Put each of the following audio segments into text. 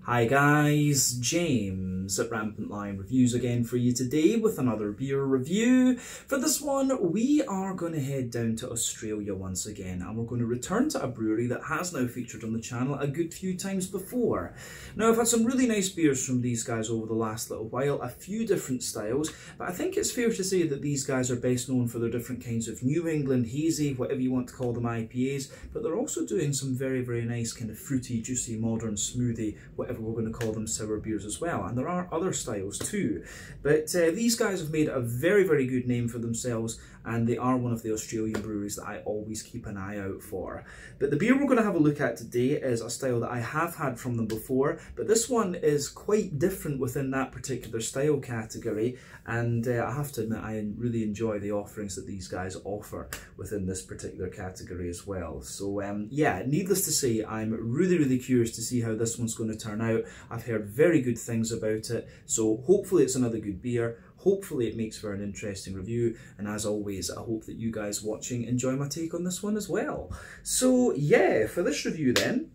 Hi guys, James at RampantLionReviews again for you today with another beer review. For this one, we are going to head down to Australia once again, and we're going to return to a brewery that has now featured on the channel a good few times before. Now, I've had some really nice beers from these guys over the last little while, a few different styles, but I think it's fair to say that these guys are best known for their different kinds of New England hazy, whatever you want to call them, IPAs, but they're also doing some very, very nice kind of fruity, juicy, modern, smoothie, whatever we're going to call them, sour beers as well. And there are other styles too, but these guys have made a very, very good name for themselves, and they are one of the Australian breweries that I always keep an eye out for. But the beer we're going to have a look at today is a style that I have had from them before, but this one is quite different within that particular style category, and I have to admit I really enjoy the offerings that these guys offer within this particular category as well. So yeah, needless to say, I'm really, really curious to see how this one's going to turn out. I've heard very good things about it, so hopefully it's another good beer. Hopefully it makes for an interesting review, and as always, I hope that you guys watching enjoy my take on this one as well. So yeah, for this review then,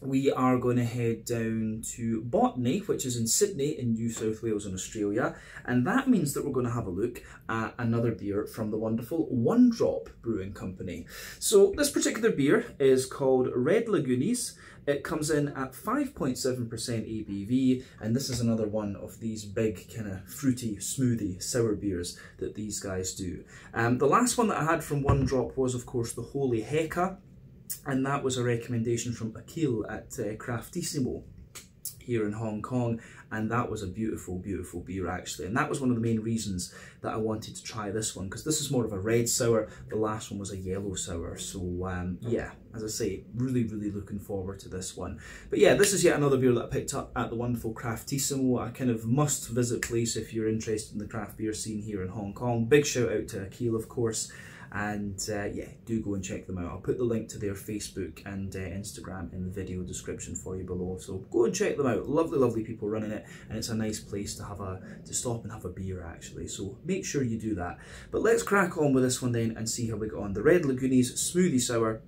we are going to head down to Botany, which is in Sydney in New South Wales in Australia, and that means that we're going to have a look at another beer from the wonderful Drop Brewing Company. So this particular beer is called Red Lagoonies. It comes in at 5.7% ABV, and this is another one of these big kind of fruity, smoothie, sour beers that these guys do. The last one that I had from Drop was, of course, the Holy Heka, and that was a recommendation from Akil at Craftissimo here in Hong Kong, and that was a beautiful, beautiful beer actually, and that was one of the main reasons that I wanted to try this one, because this is more of a red sour, the last one was a yellow sour. So yeah, as I say, really, really looking forward to this one. But yeah, this is yet another beer that I picked up at the wonderful Craftissimo, a kind of must visit place if you're interested in the craft beer scene here in Hong Kong. Big shout out to Akil, of course. And yeah, do go and check them out. I'll put the link to their Facebook and Instagram in the video description for you below. So go and check them out. Lovely, lovely people running it, and it's a nice place to stop and have a beer actually. So make sure you do that. But let's crack on with this one then and see how we get on. The Red Lagoonies Smoothie Sour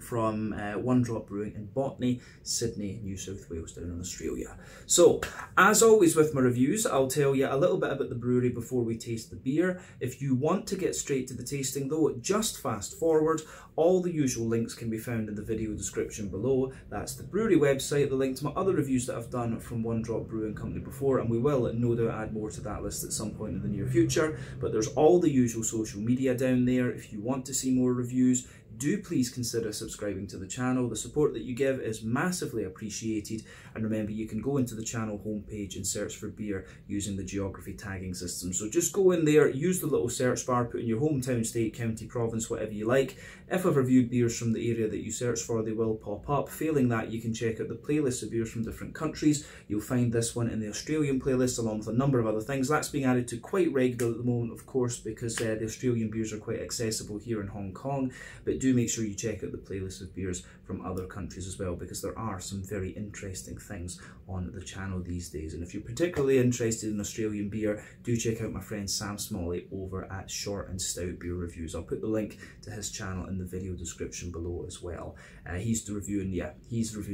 from Drop Brewing in Botany, Sydney, New South Wales, down in Australia. So, as always with my reviews, I'll tell you a little bit about the brewery before we taste the beer. If you want to get straight to the tasting though, just fast forward. All the usual links can be found in the video description below. That's the brewery website, the link to my other reviews that I've done from Drop Brewing Company before, and we will no doubt add more to that list at some point in the near future. But there's all the usual social media down there. If you want to see more reviews, do please consider subscribing to the channel. The support that you give is massively appreciated, and remember, you can go into the channel homepage and search for beer using the geography tagging system. So just go in there, use the little search bar, put in your hometown, state, county, province, whatever you like. If I've reviewed beers from the area that you search for, they will pop up. Failing that, you can check out the playlist of beers from different countries. You'll find this one in the Australian playlist along with a number of other things. That's being added to quite regularly at the moment, of course, because the Australian beers are quite accessible here in Hong Kong, but do make sure you check out the playlist of beers from other countries as well, because there are some very interesting things on the channel these days. And if you're particularly interested in Australian beer, do check out my friend Sam Smalley over at Short and Stout Beer Reviews. I'll put the link to his channel in the video description below as well. He's reviewing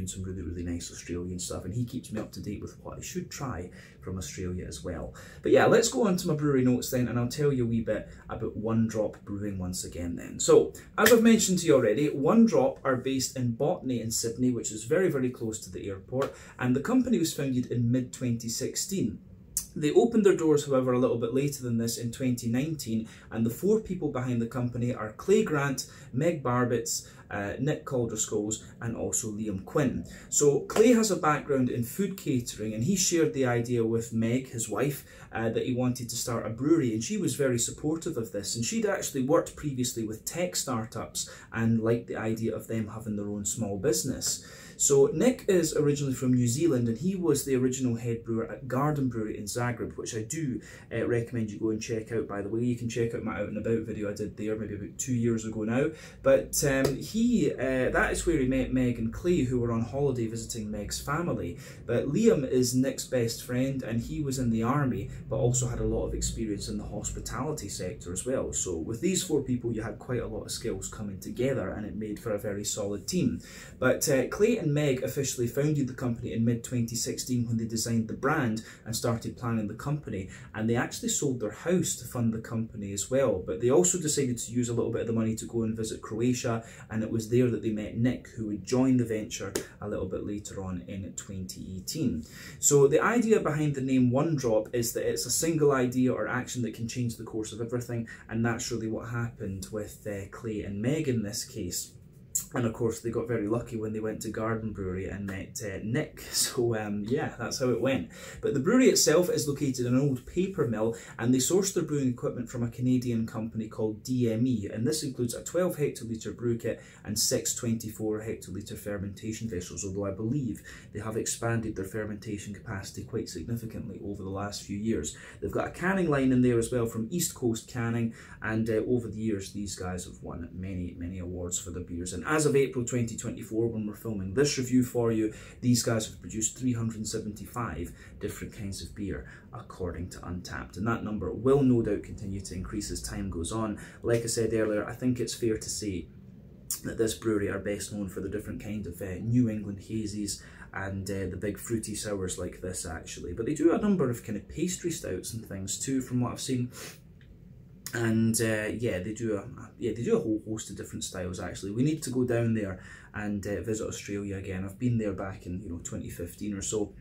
some really, really nice Australian stuff, and he keeps me up to date with what I should try from Australia as well. But yeah, let's go on to my brewery notes then, and I'll tell you a wee bit about Drop Brewing once again then. So, as I've mentioned to you already, Drop are based in Botany in Sydney, which is very, very close to the airport, and the company was founded in mid-2016. They opened their doors, however, a little bit later than this in 2019, and the four people behind the company are Clay Grant, Meg Barbitz, Nick Calderscoles, and also Liam Quinn. So Clay has a background in food catering, and he shared the idea with Meg, his wife, that he wanted to start a brewery, and she was very supportive of this, and she'd actually worked previously with tech startups and liked the idea of them having their own small business. So Nick is originally from New Zealand, and he was the original head brewer at Garden Brewery in Zagreb, which I do recommend you go and check out, by the way. You can check out my Out and About video I did there maybe about 2 years ago now. But that is where he met Meg and Clay, who were on holiday visiting Meg's family. But Liam is Nick's best friend, and he was in the army, but also had a lot of experience in the hospitality sector as well. So with these four people, you had quite a lot of skills coming together, and it made for a very solid team. But Clay and and Meg officially founded the company in mid-2016 when they designed the brand and started planning the company, and they actually sold their house to fund the company as well. But they also decided to use a little bit of the money to go and visit Croatia, and it was there that they met Nick, who would join the venture a little bit later on in 2018. So the idea behind the name One Drop is that it's a single idea or action that can change the course of everything, and that's really what happened with Clay and Meg in this case. And of course they got very lucky when they went to Garden Brewery and met Nick. So yeah, that's how it went. But the brewery itself is located in an old paper mill, and they sourced their brewing equipment from a Canadian company called DME, and this includes a 12 hectolitre brew kit and 6 24 hectolitre fermentation vessels, although I believe they have expanded their fermentation capacity quite significantly over the last few years. They've got a canning line in there as well from East Coast Canning, and over the years these guys have won many awards for their beers. And as of April 2024, when we're filming this review for you, these guys have produced 375 different kinds of beer according to Untappd, and that number will no doubt continue to increase as time goes on. Like I said earlier, I think it's fair to say that this brewery are best known for the different kind of New England hazies and the big fruity sours like this actually, but they do a number of kind of pastry stouts and things too from what I've seen. And yeah, they do a whole host of different styles actually. We need to go down there and visit Australia again. I've been there back in 2015 or so.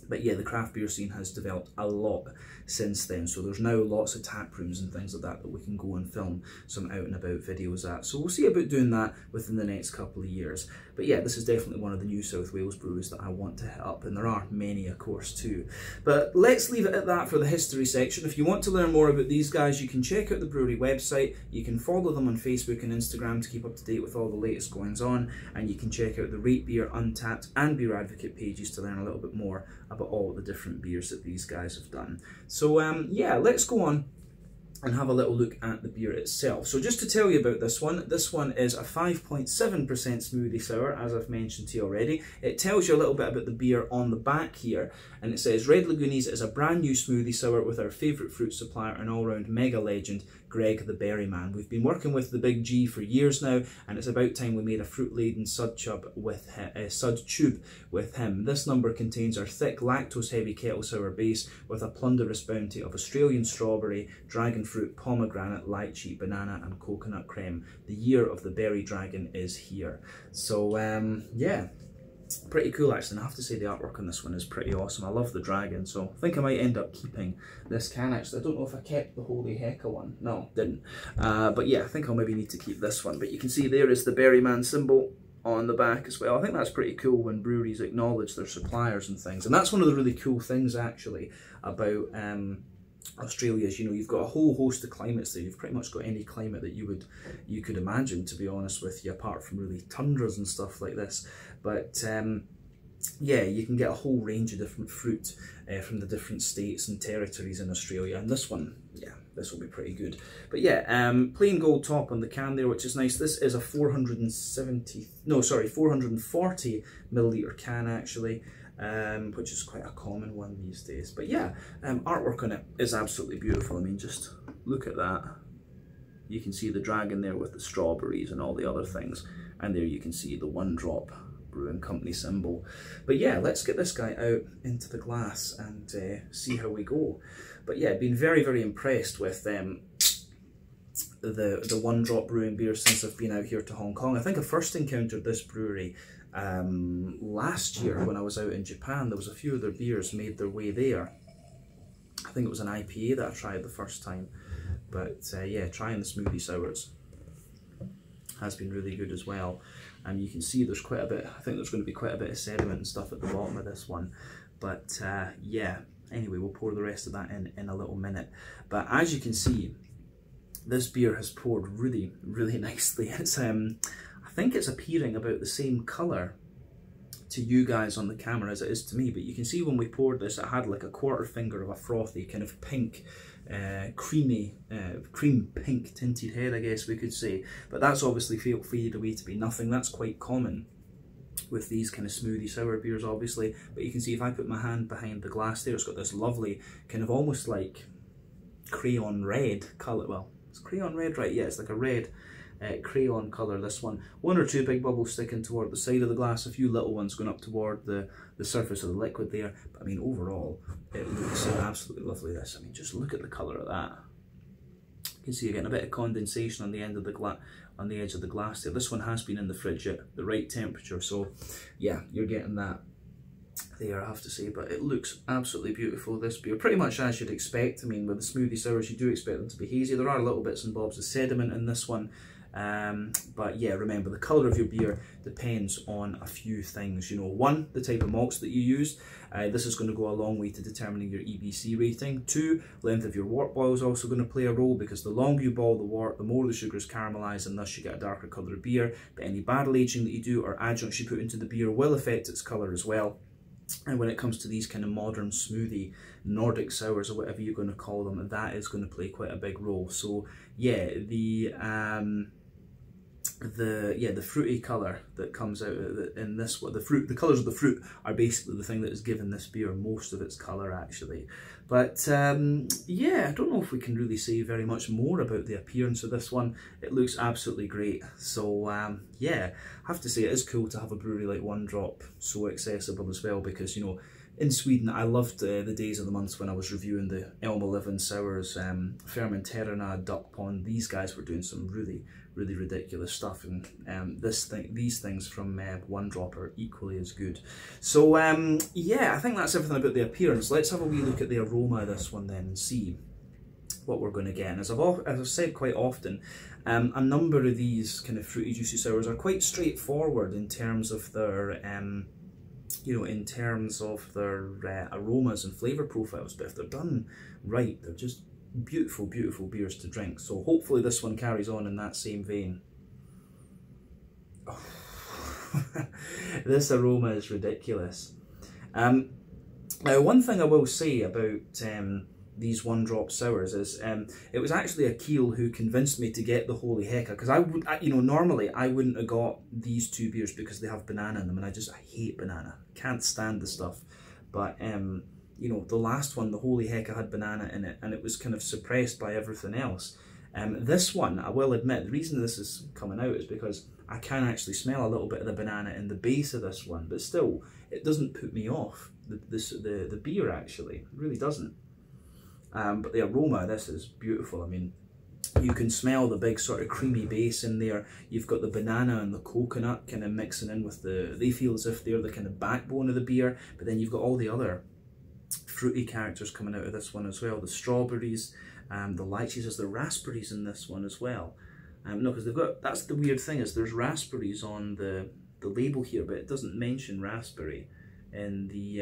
But yeah, the craft beer scene has developed a lot since then. So there's now lots of tap rooms and things like that that we can go and film some out and about videos at. So we'll see about doing that within the next couple of years. But yeah, this is definitely one of the New South Wales breweries that I want to hit up, and there are many, of course, too. But let's leave it at that for the history section. If you want to learn more about these guys, you can check out the brewery website. You can follow them on Facebook and Instagram to keep up to date with all the latest goings on, and you can check out the Rate Beer, Untappd and Beer Advocate pages to learn a little bit more about all the different beers that these guys have done. So yeah, let's go on and have a little look at the beer itself. So just to tell you about this one is a 5.7% smoothie sour, as I've mentioned to you already. It tells you a little bit about the beer on the back here, and it says Red Lagoonies is a brand new smoothie sour with our favourite fruit supplier and all-round mega legend, Greg the Berry Man. We've been working with the Big G for years now, and it's about time we made a fruit-laden sud tube with him. This number contains our thick, lactose-heavy kettle sour base with a plunderous bounty of Australian strawberry, dragon fruit, pomegranate, lychee, banana and coconut creme. The year of the berry dragon is here. So yeah, pretty cool actually, and I have to say the artwork on this one is pretty awesome. I love the dragon, so I think I might end up keeping this can actually. I don't know if I kept the Holy Hecka one. No, didn't. But yeah, I think I'll maybe need to keep this one. But you can see there is the Berryman symbol on the back as well. I think that's pretty cool when breweries acknowledge their suppliers and things, and that's one of the really cool things actually about Australia is, you've got a whole host of climates there. You've pretty much got any climate that you could imagine, to be honest with you, apart from really tundras and stuff like this. But yeah, you can get a whole range of different fruit from the different states and territories in Australia, and this one, yeah, this will be pretty good. But yeah, plain gold top on the can there, which is nice. This is a 440 milliliter can actually, which is quite a common one these days. But yeah, artwork on it is absolutely beautiful. I mean, just look at that. You can see the dragon there with the strawberries and all the other things, and there you can see the One Drop Brewing Company symbol. But yeah, let's get this guy out into the glass and see how we go. But yeah, been very impressed with the One Drop Brewing beer since I've been out here to Hong Kong. I think I first encountered this brewery last year when I was out in Japan. There was a few of their beers made their way there. I think it was an IPA that I tried the first time. But yeah, trying the smoothie sours has been really good as well. And you can see there's quite a bit, I think there's going to be quite a bit of sediment and stuff at the bottom of this one. But yeah, anyway, we'll pour the rest of that in a little minute. But as you can see, this beer has poured really nicely. It's I think it's appearing about the same colour to you guys on the camera as it is to me, but you can see when we poured this, it had like a quarter finger of a frothy kind of pink, cream pink tinted head, I guess we could say. But that's obviously faded away to be nothing. That's quite common with these kind of smoothie sour beers, obviously. But you can see if I put my hand behind the glass there, it's got this lovely kind of almost like crayon red colour. Well, it's crayon red, right? Yeah, it's like a red crayon colour, this one. One or two big bubbles sticking toward the side of the glass, a few little ones going up toward the surface of the liquid there. But I mean, overall, it looks absolutely lovely, this. I mean, just look at the colour of that. You can see you're getting a bit of condensation on the end of the on the edge of the glass there. This one has been in the fridge at the right temperature, so yeah, you're getting that there, I have to say. But it looks absolutely beautiful, this beer, pretty much as you'd expect. I mean, with the smoothie sours, you do expect them to be hazy. There are little bits and bobs of sediment in this one, but yeah, remember, the colour of your beer depends on a few things. You know, one, the type of malts that you use. This is going to go a long way to determining your EBC rating. Two, length of your wort boil is also going to play a role, because the longer you boil the wort, the more the sugars caramelise, and thus you get a darker coloured beer. But any barrel aging that you do or adjuncts you put into the beer will affect its colour as well. And when it comes to these kind of modern smoothie, Nordic sours, or whatever you're going to call them, that is going to play quite a big role. So yeah, the fruity colour that comes out in this one, the colours of the fruit are basically the thing that has given this beer most of its colour, actually. But yeah, I don't know if we can really say very much more about the appearance of this one. It looks absolutely great. So yeah, I have to say it is cool to have a brewery like One Drop so accessible as well, because, you know, in Sweden, I loved the days of the months when I was reviewing the Elma Living Sours, Fermenterna, Duck Pond. These guys were doing some really ridiculous stuff, and these things from One Drop are equally as good. So yeah, I think that's everything about the appearance. Let's have a wee look at the aroma of this one then and see what we're going to get. And as I've said quite often, a number of these kind of fruity juicy sours are quite straightforward in terms of their you know, in terms of their aromas and flavour profiles, but if they're done right, they're just beautiful beers to drink. So hopefully this one carries on in that same vein. Oh. This aroma is ridiculous. Now, one thing I will say about these One Drop sours is it was actually Akil who convinced me to get the Holy Hecka, because you know, normally I wouldn't have got these two beers because they have banana in them, and I hate banana, can't stand the stuff. But you know, the last one, the Holy Hecka, had banana in it, and it was kind of suppressed by everything else. This one, I will admit, the reason this is coming out is because I can actually smell a little bit of the banana in the base of this one, but still, it doesn't put me off the beer, actually. It really doesn't. But the aroma of this is beautiful. I mean, you can smell the big sort of creamy base in there. You've got the banana and the coconut kind of mixing in with they feel as if they're the kind of backbone of the beer, but then you've got all the other fruity characters coming out of this one as well. The strawberries, the lychees, there's the raspberries in this one as well. No, because they've got, that's the weird thing, is there's raspberries on the label here, but it doesn't mention raspberry in the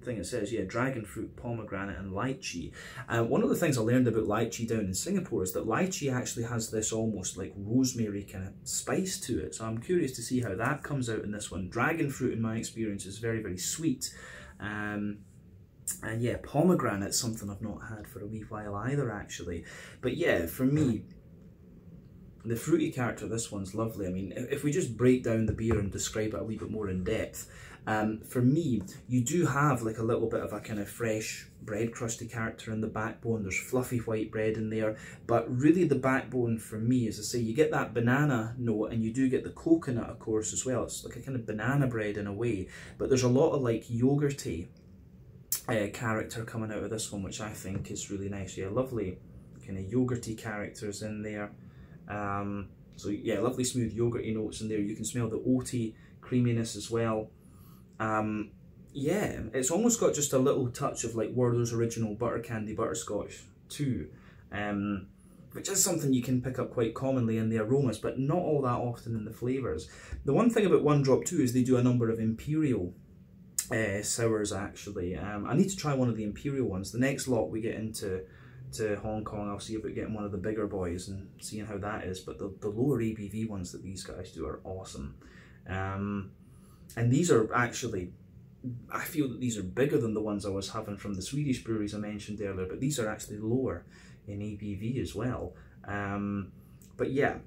thing. It says, yeah, dragon fruit, pomegranate and lychee. One of the things I learned about lychee down in Singapore is that lychee actually has this almost like rosemary kind of spice to it. So I'm curious to see how that comes out in this one. Dragon fruit, in my experience, is very sweet. And yeah, pomegranate's something I've not had for a wee while either, actually. But yeah, for me, the fruity character of this one's lovely. I mean, if we just break down the beer and describe it a wee bit more in depth, for me, you do have like a little bit of a kind of fresh bread crusty character in the backbone. There's fluffy white bread in there, but really the backbone for me, as I say, you get that banana note, and you do get the coconut, of course, as well. It's like a kind of banana bread in a way, but there's a lot of like yogurty character coming out of this one, which I think is really nice. Yeah, lovely kind of yogurty characters in there. So yeah, lovely smooth yogurty notes in there. You can smell the oaty creaminess as well. Yeah, it's almost got just a little touch of like Werther's Original butter candy butterscotch too, which is something you can pick up quite commonly in the aromas, but not all that often in the flavours. The one thing about One Drop too is they do a number of imperial sours, actually. I need to try one of the imperial ones. The next lot we get into Hong Kong, I'll see about getting one of the bigger boys and seeing how that is. But the lower ABV ones that these guys do are awesome. And these are actually, I feel that these are bigger than the ones I was having from the Swedish breweries I mentioned earlier, but these are actually lower in ABV as well. But yeah,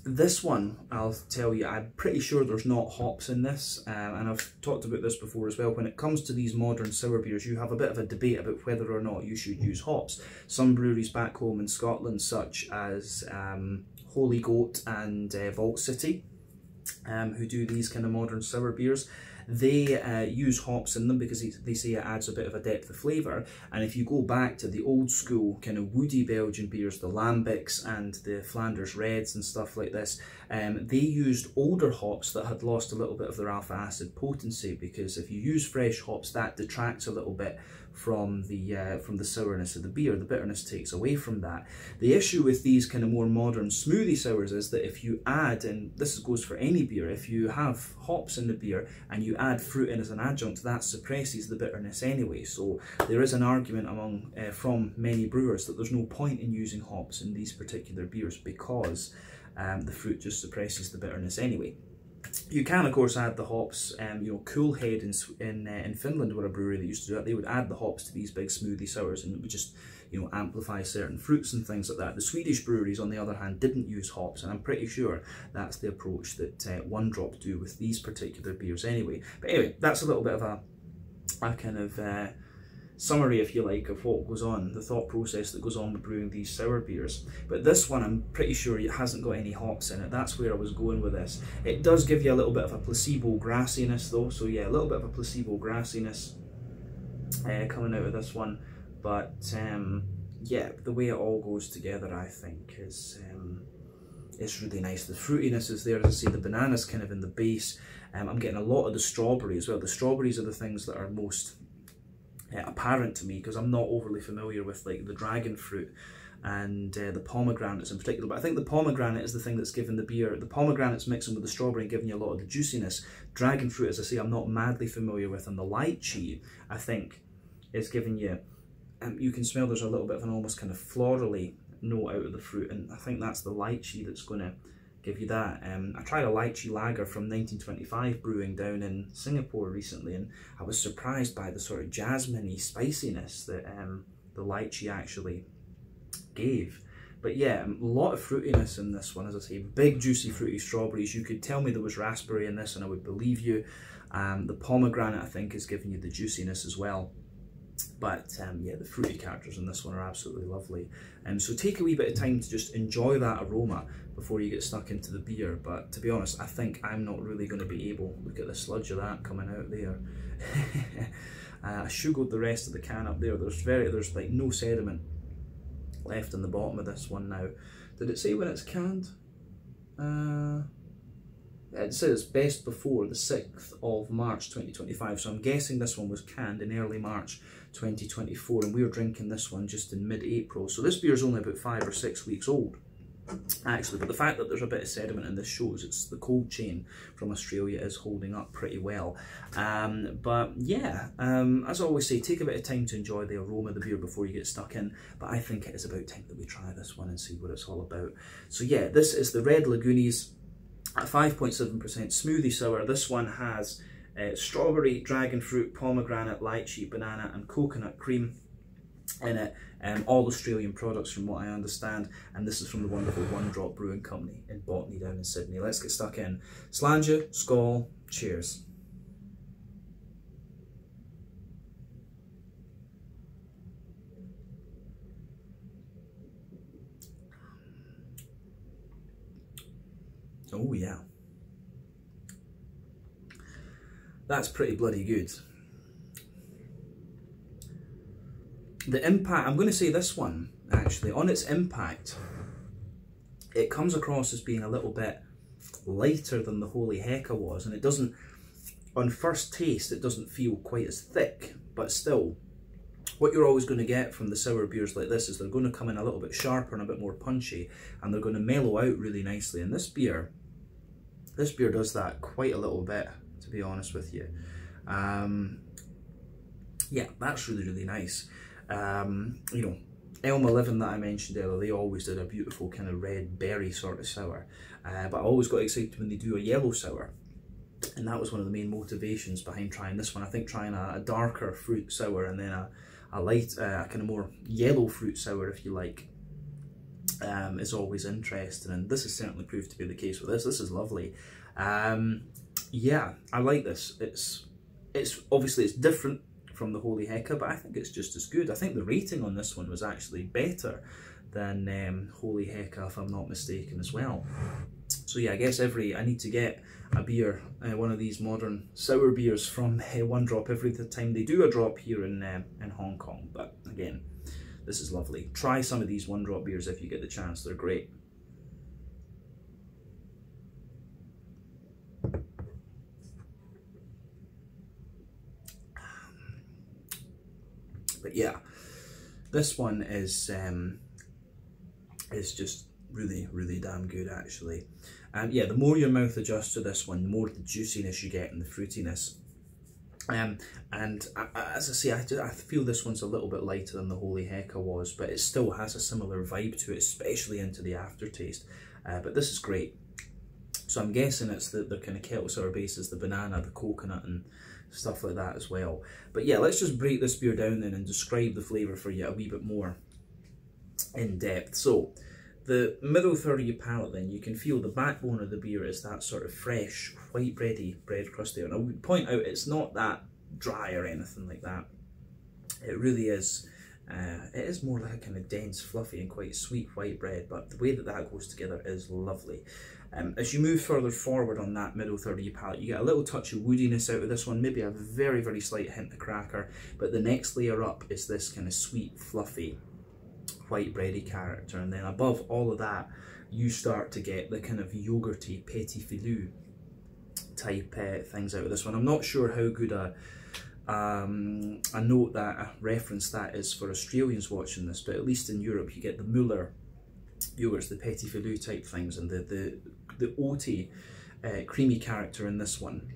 this one, I'll tell you, I'm pretty sure there's not hops in this, and I've talked about this before as well. When it comes to these modern sour beers, you have a bit of a debate about whether or not you should use hops. Some breweries back home in Scotland, such as Holy Goat and Vault City, who do these kind of modern sour beers. They use hops in them because they say it adds a bit of a depth of flavour. And if you go back to the old school kind of woody Belgian beers, the Lambics and the Flanders Reds and stuff like this, they used older hops that had lost a little bit of their alpha acid potency, because if you use fresh hops, that detracts a little bit from the sourness of the beer. The bitterness takes away from that. The issue with these kind of more modern smoothie sours is that if you add, and this goes for any beer, if you have hops in the beer and you add fruit in as an adjunct, that suppresses the bitterness anyway. So there is an argument among from many brewers that there's no point in using hops in these particular beers because the fruit just suppresses the bitterness anyway. You can, of course, add the hops. You know, Cool Head in Finland were a brewery that used to do that. They would add the hops to these big smoothie sours, and it would just, you know, amplify certain fruits and things like that. The Swedish breweries, on the other hand, didn't use hops, and I'm pretty sure that's the approach that One Drop do with these particular beers anyway. But anyway, that's a little bit of a kind of summary, if you like, of what goes on, the thought process that goes on with brewing these sour beers. But this one, I'm pretty sure it hasn't got any hops in it. That's where I was going with this. It does give you a little bit of a placebo grassiness though, so yeah, a little bit of a placebo grassiness coming out of this one. But yeah, the way it all goes together, I think, is it's really nice. The fruitiness is there, as I say, the banana's kind of in the base. I'm getting a lot of the strawberry as well. The strawberries are the things that are most apparent to me, because I'm not overly familiar with like the dragon fruit and the pomegranates in particular. But I think the pomegranate is the thing that's given the beer, the pomegranate's mixing with the strawberry and giving you a lot of the juiciness. Dragon fruit, as I say, I'm not madly familiar with, and the lychee, I think, is giving you, you can smell there's a little bit of an almost kind of florally note out of the fruit, and I think that's the lychee that's going to give you that. I tried a lychee lager from 1925 brewing down in Singapore recently, and I was surprised by the sort of jasmine-y spiciness that the lychee actually gave. But yeah, a lot of fruitiness in this one, as I say, big juicy fruity strawberries. You could tell me there was raspberry in this and I would believe you. The pomegranate, I think, is giving you the juiciness as well. But yeah, the fruity characters in this one are absolutely lovely. So take a wee bit of time to just enjoy that aroma before you get stuck into the beer. But to be honest, I think I'm not really going to be able, look at the sludge of that coming out there. I sugared the rest of the can up there. There's like no sediment left in the bottom of this one now. Did it say when it's canned? It says best before the 6th of March 2025, so I'm guessing this one was canned in early March 2024, and we were drinking this one just in mid-April, so this beer is only about 5 or 6 weeks old actually. But the fact that there's a bit of sediment in this shows it's the cold chain from Australia is holding up pretty well. But yeah, as I always say, take a bit of time to enjoy the aroma of the beer before you get stuck in, but I think it is about time that we try this one and see what it's all about. So yeah, this is the Red Lagoonies at 5.7% smoothie sour. This one has strawberry, dragon fruit, pomegranate, lychee, banana and coconut cream in it. All Australian products from what I understand, and this is from the wonderful One Drop Brewing Company in Botany down in Sydney. Let's get stuck in. Slàinte, skål, cheers. Oh yeah, that's pretty bloody good. The impact, I'm going to say this one, actually, on its impact, it comes across as being a little bit lighter than the Holy Hecka was, and it doesn't, on first taste, it doesn't feel quite as thick, but still, what you're always going to get from the sour beers like this is they're going to come in a little bit sharper and a bit more punchy, and they're going to mellow out really nicely, and this beer does that quite a little bit, to be honest with you. Yeah, that's really, really nice. You know, Elm 11 that I mentioned earlier, they always did a beautiful kind of red berry sort of sour, but I always got excited when they do a yellow sour, and that was one of the main motivations behind trying this one. I think trying a darker fruit sour and then a light, kind of more yellow fruit sour, if you like, is always interesting, and this has certainly proved to be the case with this. This is lovely. Yeah, I like this. It's obviously it's different from the Holy Hecka, but I think it's just as good. I think the rating on this one was actually better than Holy Hecka, if I'm not mistaken, as well. So yeah, I guess I need to get a beer, one of these modern sour beers from One Drop every time they do a drop here in Hong Kong. But again, this is lovely. Try some of these One Drop beers if you get the chance, they're great. But yeah, this one is just really, really damn good actually. And yeah, the more your mouth adjusts to this one, the more the juiciness you get and the fruitiness. And as I say, I feel this one's a little bit lighter than the Holy Hecka was, but it still has a similar vibe to it, especially into the aftertaste. But this is great. So I'm guessing it's the kind of kettle sour bases, the banana, the coconut and stuff like that as well. But yeah, let's just break this beer down then and describe the flavour for you a wee bit more in depth. So the middle third of your palate, then you can feel the backbone of the beer is that sort of fresh, white bready bread crust there. And I would point out it's not that dry or anything like that. It really is. It is more like a kind of dense, fluffy and quite sweet white bread, but the way that that goes together is lovely. As you move further forward on that middle third of your palate, you get a little touch of woodiness out of this one, maybe a very, very slight hint of cracker, but the next layer up is this kind of sweet, fluffy, white bready character, and then above all of that, you start to get the kind of yogurty, petit filou type things out of this one. I'm not sure how good a note that, a reference that is for Australians watching this, but at least in Europe you get the Muller yogurts, the petit filou type things, and the oaty creamy character in this one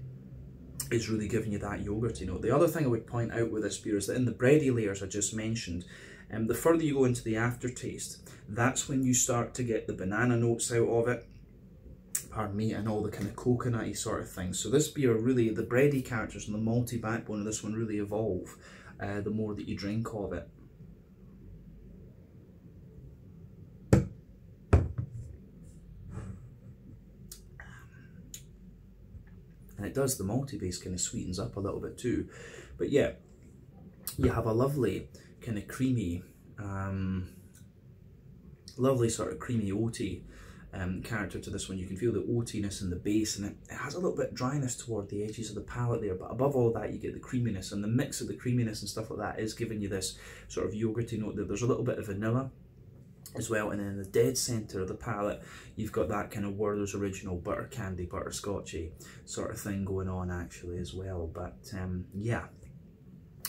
is really giving you that yogurty note. The other thing I would point out with this beer is that in the bready layers I just mentioned, the further you go into the aftertaste, that's when you start to get the banana notes out of it, pardon me, and all the kind of coconutty sort of things. So this beer really, the bready characters and the malty backbone of this one really evolve the more that you drink of it. And it does, the malty base kind of sweetens up a little bit too. But yeah, you have a lovely kind of creamy, lovely sort of creamy oaty character to this one. You can feel the oatiness in the base, and it has a little bit of dryness toward the edges of the palate there, but above all that you get the creaminess, and the mix of the creaminess and stuff like that is giving you this sort of yogurty note there. There's a little bit of vanilla as well, and then in the dead centre of the palate you've got that kind of Werther's Original butter candy, butterscotchy sort of thing going on actually as well. But yeah,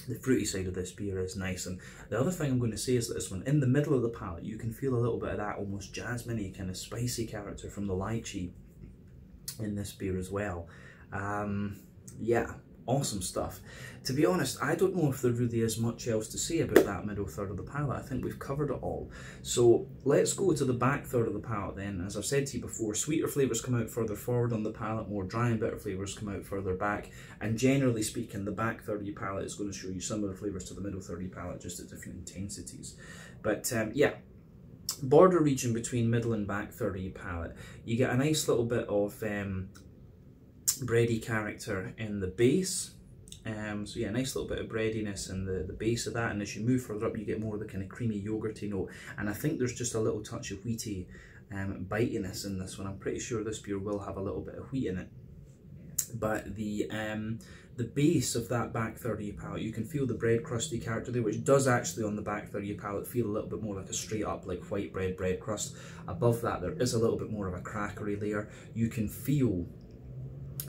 the fruity side of this beer is nice. And the other thing I'm going to say is that this one, in the middle of the palate, you can feel a little bit of that almost jasmine-y kind of spicy character from the lychee in this beer as well. Yeah, awesome stuff. To be honest, I don't know if there really is much else to say about that middle third of the palate. I think we've covered it all. So let's go to the back third of the palate then. As I've said to you before, sweeter flavours come out further forward on the palate, more dry and bitter flavours come out further back, and generally speaking, the back third of your palate is going to show you similar flavours to the middle third of your palate, just at different intensities. But yeah, border region between middle and back third of your palate, you get a nice little bit of bready character in the base. So yeah, nice little bit of breadiness in the base of that, and as you move further up you get more of the kind of creamy yogurty note, and I think there's just a little touch of wheaty bitiness in this one. I'm pretty sure this beer will have a little bit of wheat in it, but the base of that back third of your palate, you can feel the bread crusty character there, which does actually on the back third of your palate feel a little bit more like a straight up like white bread crust. Above that there is a little bit more of a crackery layer. You can feel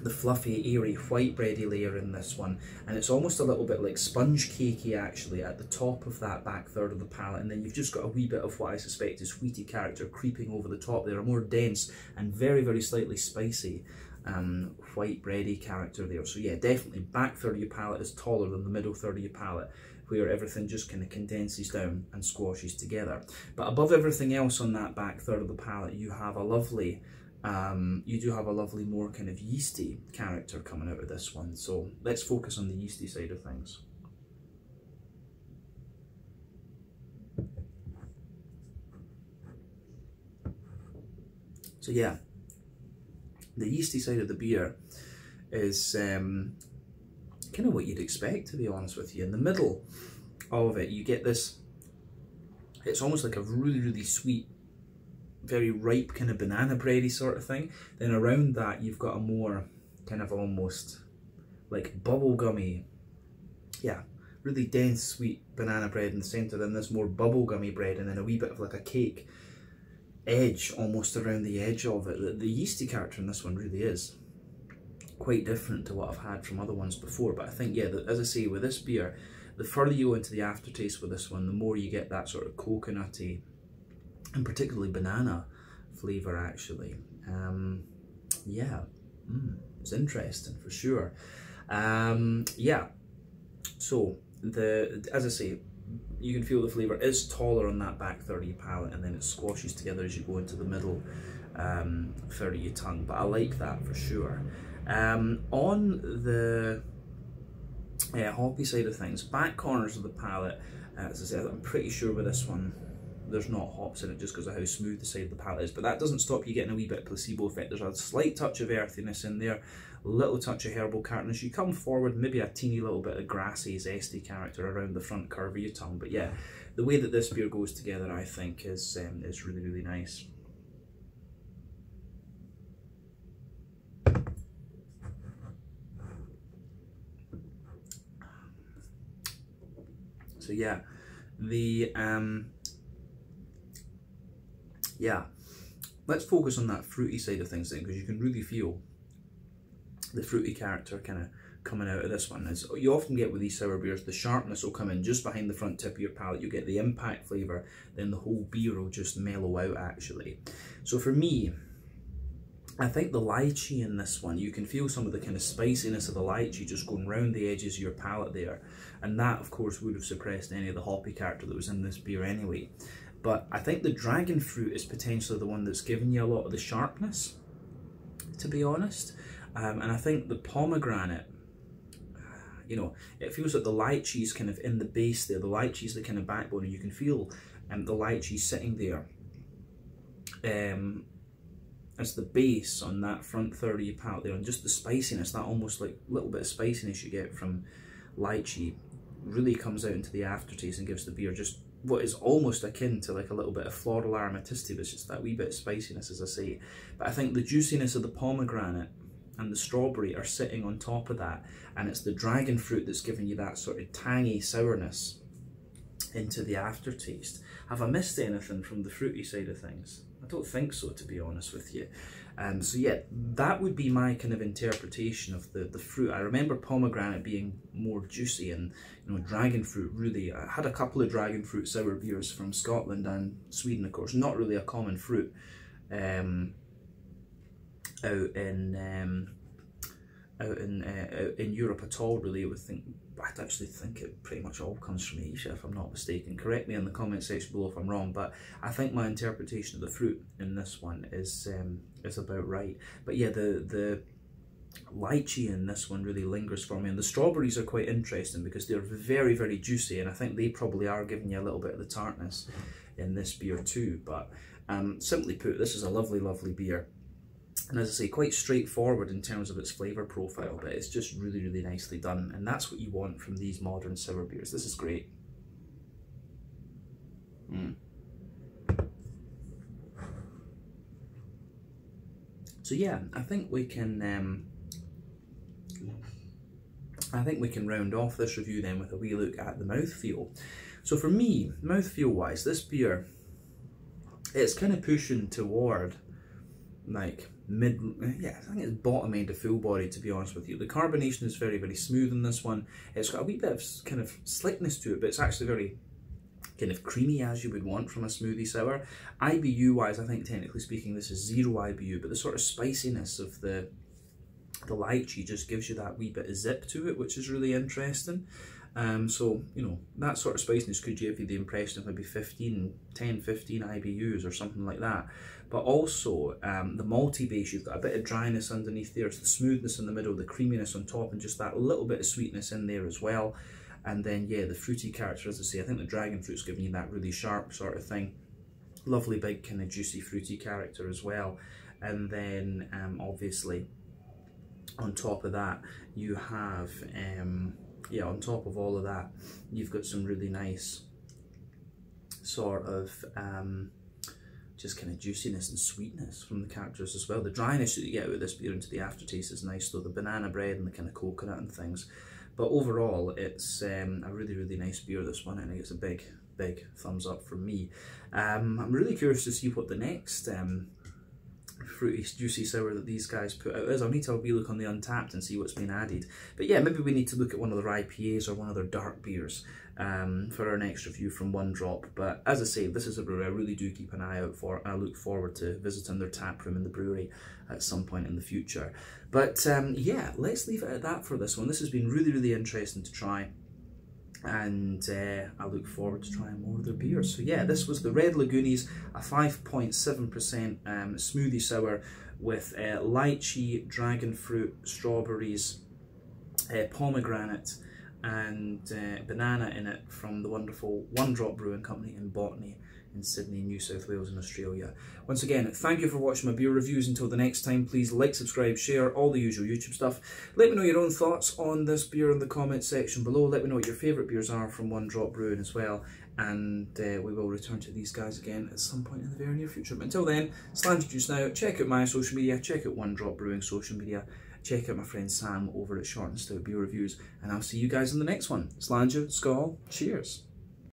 the fluffy, airy, white bready layer in this one, and it's almost a little bit like sponge cakey actually at the top of that back third of the palate, and then you've just got a wee bit of what I suspect is wheaty character creeping over the top there, a more dense and very, very slightly spicy white bready character there. So yeah, definitely back third of your palate is taller than the middle third of your palate, where everything just kind of condenses down and squashes together. But above everything else on that back third of the palate, you have a lovely you do have a lovely more kind of yeasty character coming out of this one. So let's focus on the yeasty side of things. So yeah, the yeasty side of the beer is kind of what you'd expect, to be honest with you. In the middle of it you get this It's almost like a really, really sweet, very ripe kind of banana bready sort of thing. Then around that you've got a more kind of almost like bubblegummy, yeah, really dense sweet banana bread in the centre, then this more bubblegummy bread, and then a wee bit of like a cake edge almost around the edge of it. The yeasty character in this one really is quite different to what I've had from other ones before, but I think, yeah, as I say, with this beer, the further you go into the aftertaste with this one, the more you get that sort of coconutty and particularly banana flavour actually. Yeah, it's interesting for sure. Yeah, so as I say, you can feel the flavour is taller on that back third of your palate, and then it squashes together as you go into the middle third of your tongue, but I like that for sure. On the hoppy side of things, back corners of the palate, as I said, I'm pretty sure with this one there's not hops in it just because of how smooth the side of the palate is, but that doesn't stop you getting a wee bit of placebo effect. There's a slight touch of earthiness in there, a little touch of herbal characterness. You come forward, maybe a teeny little bit of grassy, zesty character around the front curve of your tongue, but yeah, the way that this beer goes together I think is really, really nice. So yeah, yeah, let's focus on that fruity side of things then, because you can really feel the fruity character kind of coming out of this one. As you often get with these sour beers, the sharpness will come in just behind the front tip of your palate. You get the impact flavour, then the whole beer will just mellow out actually. So for me, I think the lychee in this one, you can feel some of the kind of spiciness of the lychee just going round the edges of your palate there, and that of course would have suppressed any of the hoppy character that was in this beer anyway. But I think the dragon fruit is potentially the one that's given you a lot of the sharpness, to be honest. And I think the pomegranate, you know, it feels like the lychee is kind of in the base there. The lychee is the kind of backbone, and you can feel the lychee sitting there as the base on that front third of your palate there, and just the spiciness, that almost like little bit of spiciness you get from lychee really comes out into the aftertaste and gives the beer just what is almost akin to like a little bit of floral aromaticity, but it's just that wee bit of spiciness, as I say. But I think the juiciness of the pomegranate and the strawberry are sitting on top of that, and it's the dragon fruit that's giving you that sort of tangy sourness into the aftertaste. Have I missed anything from the fruity side of things? I don't think so, to be honest with you. So yeah, that would be my kind of interpretation of the fruit. I remember pomegranate being more juicy, and you know, dragon fruit really, I had a couple of dragon fruit sour beers from Scotland and Sweden, of course, not really a common fruit out in Europe at all, really. I'd actually think it pretty much all comes from Asia, if I'm not mistaken. Correct me in the comment section below if I'm wrong, but I think my interpretation of the fruit in this one is about right. But yeah, the lychee in this one really lingers for me, and the strawberries are quite interesting because they're very, very juicy, and I think they probably are giving you a little bit of the tartness in this beer too. But simply put, this is a lovely, lovely beer. And as I say, quite straightforward in terms of its flavour profile, but it's just really, really nicely done. And that's what you want from these modern sour beers. This is great. So yeah, I think we can round off this review then with a wee look at the mouthfeel. So for me, mouthfeel wise, this beer, it's kind of pushing toward like I think it's bottom end of full body, to be honest with you. The carbonation is very, very smooth in this one. It's got a wee bit of kind of slickness to it, but it's actually very kind of creamy, as you would want from a smoothie sour. IBU wise, I think technically speaking this is 0 IBU, but the sort of spiciness of the lychee just gives you that wee bit of zip to it, which is really interesting. So, you know, that sort of spiciness could give you the impression of maybe 10, 15 IBUs or something like that. But also, the malty base, you've got a bit of dryness underneath there, it's the smoothness in the middle, the creaminess on top, and just that little bit of sweetness in there as well. And then, yeah, the fruity character, as I say, I think the dragon fruit's giving you that really sharp sort of thing. Lovely big kind of juicy fruity character as well. And then, obviously, on top of that, you have... yeah, on top of all of that, you've got some really nice sort of just kind of juiciness and sweetness from the characters as well. The dryness that you get out of this beer into the aftertaste is nice though, the banana bread and the kind of coconut and things. But overall, it's a really, really nice beer, this one, and it's a big, big thumbs up from me. I'm really curious to see what the next fruity, juicy sour that these guys put out is. I'll need to have a wee look on the Untappd and see what's been added. But yeah, maybe we need to look at one of their IPAs or one of their dark beers for our next review from One Drop. But as I say, this is a brewery I really do keep an eye out for, and I look forward to visiting their tap room in the brewery at some point in the future. But yeah, let's leave it at that for this one. This has been really, really interesting to try, and I look forward to trying more of their beers. So yeah, this was the Red Lagoonies, a 5.7% smoothie sour with lychee, dragon fruit, strawberries, pomegranate and banana in it, from the wonderful One Drop Brewing Company in Botany in Sydney, New South Wales in Australia. Once again, thank you for watching my beer reviews. Until the next time, please like, subscribe, share, all the usual YouTube stuff. Let me know your own thoughts on this beer in the comments section below. Let me know what your favourite beers are from One Drop Brewing as well, and we will return to these guys again at some point in the very near future. But until then, Slanger Juice now. Check out my social media, check out One Drop Brewing social media, check out my friend Sam over at Short and Stout Beer Reviews, and I'll see you guys in the next one. Slanger, Skål, cheers.